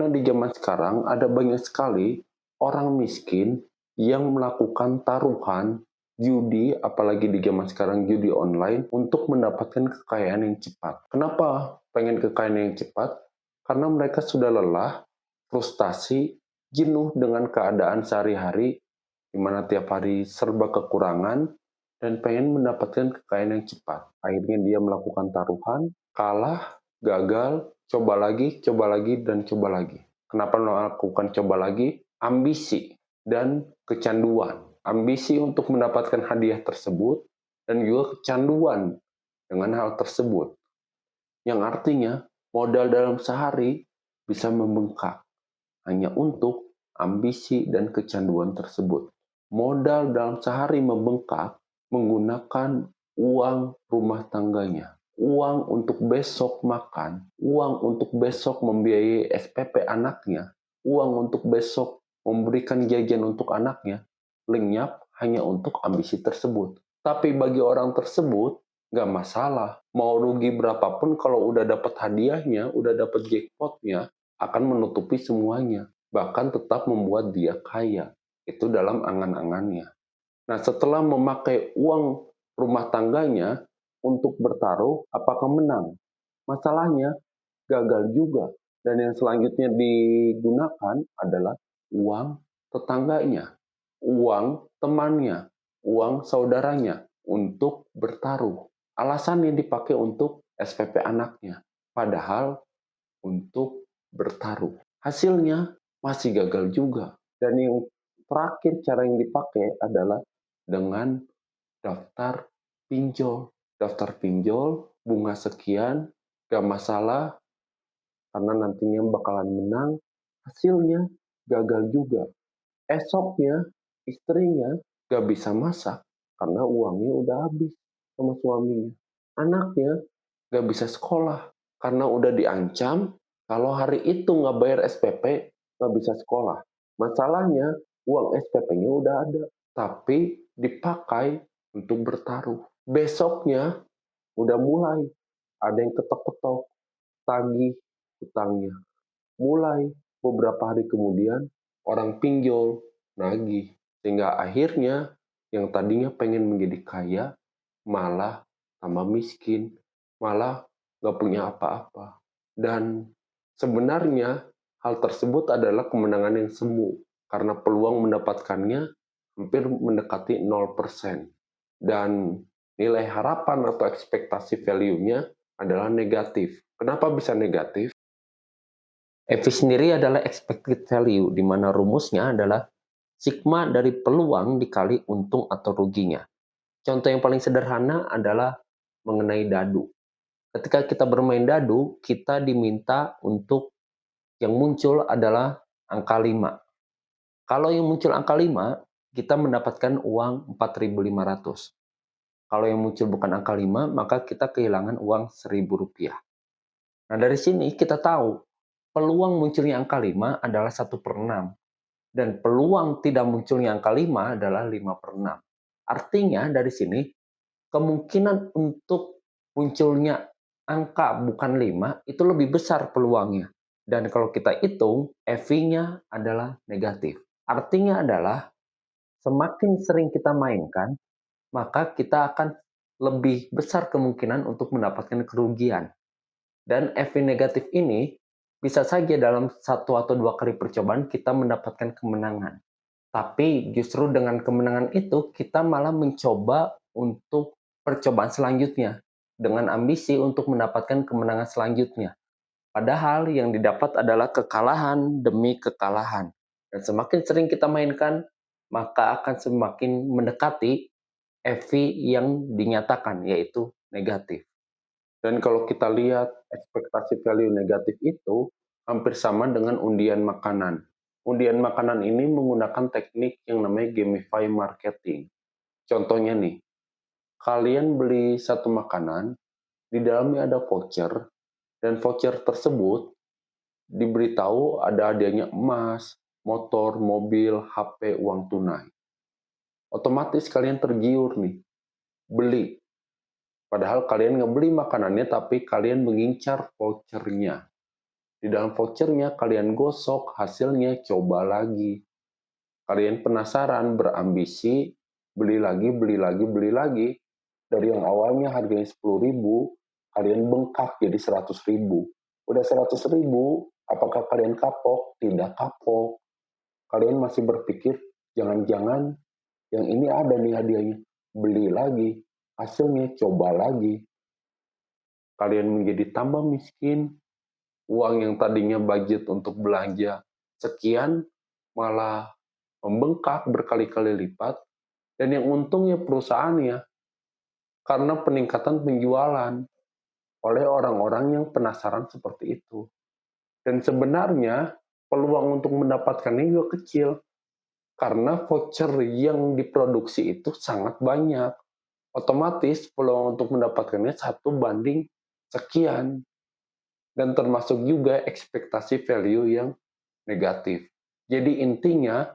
Karena di zaman sekarang ada banyak sekali orang miskin yang melakukan taruhan judi, apalagi di zaman sekarang judi online, untuk mendapatkan kekayaan yang cepat. Kenapa pengen kekayaan yang cepat? Karena mereka sudah lelah, frustasi, jenuh dengan keadaan sehari-hari, di mana tiap hari serba kekurangan, dan pengen mendapatkan kekayaan yang cepat. Akhirnya dia melakukan taruhan, kalah, gagal, coba lagi, dan coba lagi. Kenapa melakukan coba lagi? Ambisi dan kecanduan. Ambisi untuk mendapatkan hadiah tersebut, dan juga kecanduan dengan hal tersebut. Yang artinya, modal dalam sehari bisa membengkak hanya untuk ambisi dan kecanduan tersebut. Modal dalam sehari membengkak menggunakan uang rumah tangganya, uang untuk besok makan, uang untuk besok membiayai SPP anaknya, uang untuk besok memberikan jajan untuk anaknya, lenyap hanya untuk ambisi tersebut. Tapi bagi orang tersebut, nggak masalah. Mau rugi berapapun kalau udah dapat hadiahnya, udah dapat jackpotnya, akan menutupi semuanya. Bahkan tetap membuat dia kaya. Itu dalam angan-angannya. Nah, setelah memakai uang rumah tangganya untuk bertaruh, apakah menang? Masalahnya, gagal juga. Dan yang selanjutnya digunakan adalah uang tetangganya, uang temannya, uang saudaranya untuk bertaruh. Alasannya dipakai untuk SPP anaknya, padahal untuk bertaruh. Hasilnya masih gagal juga. Dan yang terakhir cara yang dipakai adalah dengan daftar pinjol. Daftar pinjol, bunga sekian, gak masalah, karena nantinya bakalan menang. Hasilnya gagal juga. Esoknya istrinya gak bisa masak karena uangnya udah habis sama suaminya. Anaknya gak bisa sekolah karena udah diancam kalau hari itu nggak bayar SPP nggak bisa sekolah. Masalahnya uang SPP-nya udah ada, tapi dipakai untuk bertaruh. Besoknya udah mulai ada yang ketok-ketok tagih utangnya. Mulai beberapa hari kemudian orang pinjol nagih. Sehingga akhirnya yang tadinya pengen menjadi kaya malah tambah miskin, malah nggak punya apa-apa. Dan sebenarnya hal tersebut adalah kemenangan yang semu karena peluang mendapatkannya hampir mendekati 0%. Dan nilai harapan atau ekspektasi value-nya adalah negatif. Kenapa bisa negatif? EVI sendiri adalah expected value, di mana rumusnya adalah sigma dari peluang dikali untung atau ruginya. Contoh yang paling sederhana adalah mengenai dadu. Ketika kita bermain dadu, kita diminta untuk yang muncul adalah angka 5. Kalau yang muncul angka 5, kita mendapatkan uang 4.500. Kalau yang muncul bukan angka 5, maka kita kehilangan uang Rp1.000. Nah, dari sini kita tahu peluang munculnya angka 5 adalah 1/6. Dan peluang tidak munculnya angka 5 adalah 5/6. Artinya dari sini, kemungkinan untuk munculnya angka bukan 5 itu lebih besar peluangnya. Dan kalau kita hitung, EV-nya adalah negatif. Artinya adalah semakin sering kita mainkan, maka kita akan lebih besar kemungkinan untuk mendapatkan kerugian. Dan EV negatif ini bisa saja dalam 1 atau 2 kali percobaan kita mendapatkan kemenangan. Tapi justru dengan kemenangan itu kita malah mencoba untuk percobaan selanjutnya dengan ambisi untuk mendapatkan kemenangan selanjutnya. Padahal yang didapat adalah kekalahan demi kekalahan. Dan semakin sering kita mainkan, maka akan semakin mendekati EV yang dinyatakan, yaitu negatif. Dan kalau kita lihat ekspektasi value negatif itu hampir sama dengan undian makanan. Undian makanan ini menggunakan teknik yang namanya gamify marketing. Contohnya nih, kalian beli satu makanan, di dalamnya ada voucher, dan voucher tersebut diberitahu ada hadiahnya emas, motor, mobil, HP, uang tunai. Otomatis kalian tergiur nih, beli. Padahal kalian nggak beli makanannya, tapi kalian mengincar vouchernya. Di dalam vouchernya kalian gosok, hasilnya coba lagi. Kalian penasaran, berambisi, beli lagi, beli lagi, beli lagi. Dari yang awalnya harganya 10.000, kalian bengkak jadi 100.000. Udah 100.000, apakah kalian kapok? Tidak kapok. Kalian masih berpikir, jangan-jangan yang ini ada nih hadiahnya. Beli lagi, hasilnya coba lagi. Kalian menjadi tambah miskin, uang yang tadinya budget untuk belanja sekian, malah membengkak berkali-kali lipat, dan yang untungnya perusahaannya, karena peningkatan penjualan oleh orang-orang yang penasaran seperti itu. Dan sebenarnya peluang untuk mendapatkannya juga kecil, karena voucher yang diproduksi itu sangat banyak. Otomatis peluang untuk mendapatkannya 1 banding sekian, dan termasuk juga ekspektasi value yang negatif. Jadi intinya,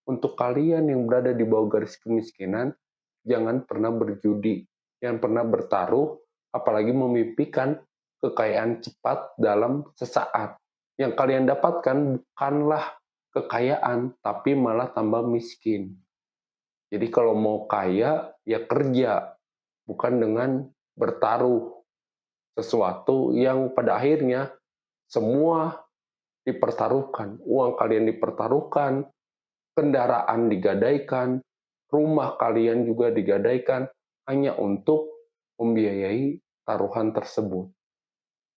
untuk kalian yang berada di bawah garis kemiskinan, jangan pernah berjudi, jangan pernah bertaruh, apalagi memimpikan kekayaan cepat dalam sesaat. Yang kalian dapatkan bukanlah kekayaan, tapi malah tambah miskin. Jadi kalau mau kaya, ya kerja, bukan dengan bertaruh sesuatu yang pada akhirnya semua dipertaruhkan. Uang kalian dipertaruhkan, kendaraan digadaikan, rumah kalian juga digadaikan, hanya untuk membiayai taruhan tersebut.